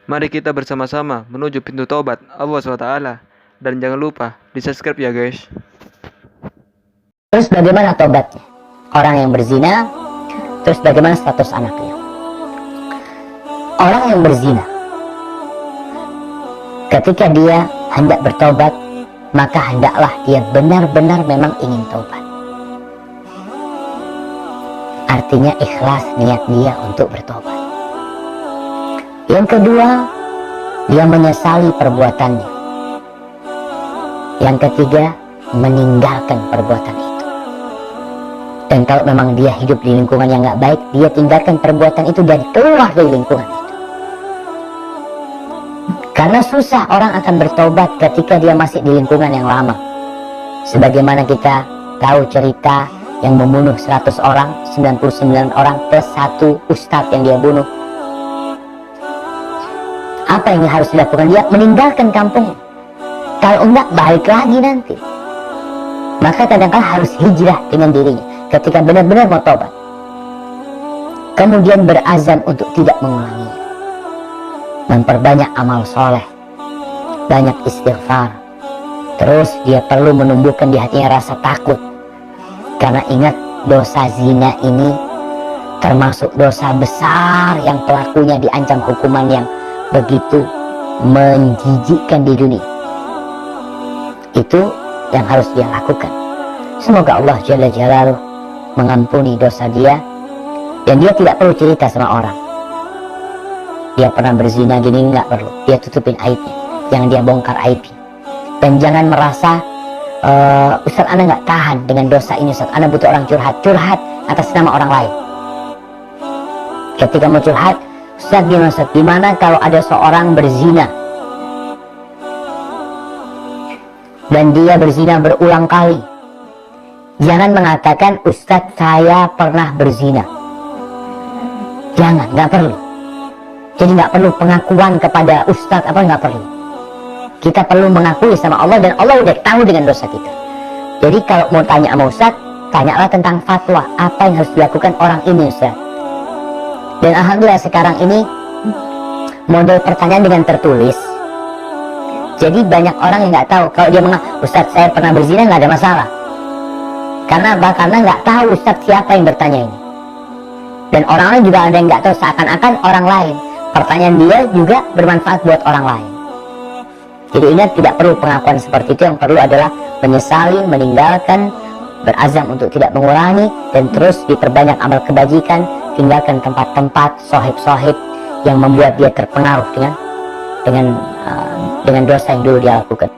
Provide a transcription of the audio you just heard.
Mari kita bersama-sama menuju pintu taubat Allah SWT. Dan jangan lupa di subscribe ya guys. Terus bagaimana tobatnya orang yang berzina? Terus bagaimana status anaknya? Orang yang berzina, ketika dia hendak bertobat, maka hendaklah dia benar-benar memang ingin tobat. Artinya ikhlas niat dia untuk bertobat. Yang kedua, dia menyesali perbuatannya. Yang ketiga, meninggalkan perbuatan itu. Dan kalau memang dia hidup di lingkungan yang nggak baik, dia tinggalkan perbuatan itu dan keluar dari lingkungan itu. Karena susah orang akan bertobat ketika dia masih di lingkungan yang lama. Sebagaimana kita tahu cerita yang membunuh 100 orang, 99 orang plus 1 ustadz yang dia bunuh. Apa yang harus dilakukan? Dia meninggalkan kampung. Kalau enggak, balik lagi nanti. Maka kadang-kadang harus hijrah dengan dirinya ketika benar-benar mau tobat. Kemudian berazam untuk tidak mengulanginya. Memperbanyak amal soleh, banyak istighfar. Terus dia perlu menumbuhkan di hatinya rasa takut. Karena ingat, dosa zina ini termasuk dosa besar yang pelakunya diancam hukuman yang begitu menjijikkan di dunia. Itu yang harus dia lakukan. Semoga Allah Jalla Jalaluh mengampuni dosa dia. Dan dia tidak perlu cerita sama orang. Dia pernah berzina gini, nggak perlu. Dia tutupin aibnya. Jangan dia bongkar aibnya. Dan jangan merasa, Ustaz Ana nggak tahan dengan dosa ini, Ustaz Ana butuh orang curhat. Curhat atas nama orang lain. Ketika mau curhat, Ustaz gimana Ustaz? Gimana kalau ada seorang berzina? Dan dia berzina berulang kali. Jangan mengatakan, Ustaz saya pernah berzina. Jangan, nggak perlu. Jadi nggak perlu pengakuan kepada Ustaz, apa nggak perlu. Kita perlu mengakui sama Allah dan Allah udah tahu dengan dosa kita. Jadi kalau mau tanya sama Ustaz, tanyalah tentang fatwa. Apa yang harus dilakukan orang ini Ustaz. Dan alhamdulillah sekarang ini model pertanyaan dengan tertulis. Jadi banyak orang yang nggak tahu. Kalau dia mengaku, Ustaz saya pernah berzina, nggak ada masalah. Karena nggak tahu Ustaz siapa yang bertanya ini. Dan orang lain juga ada yang nggak tahu, seakan-akan orang lain. Pertanyaan dia juga bermanfaat buat orang lain. Jadi ingat, tidak perlu pengakuan seperti itu. Yang perlu adalah menyesali, meninggalkan, berazam untuk tidak mengulangi, dan terus diperbanyak amal kebajikan. Tinggalkan tempat-tempat sohib-sohib yang membuat dia terpengaruh dengan dosa yang dulu dia lakukan.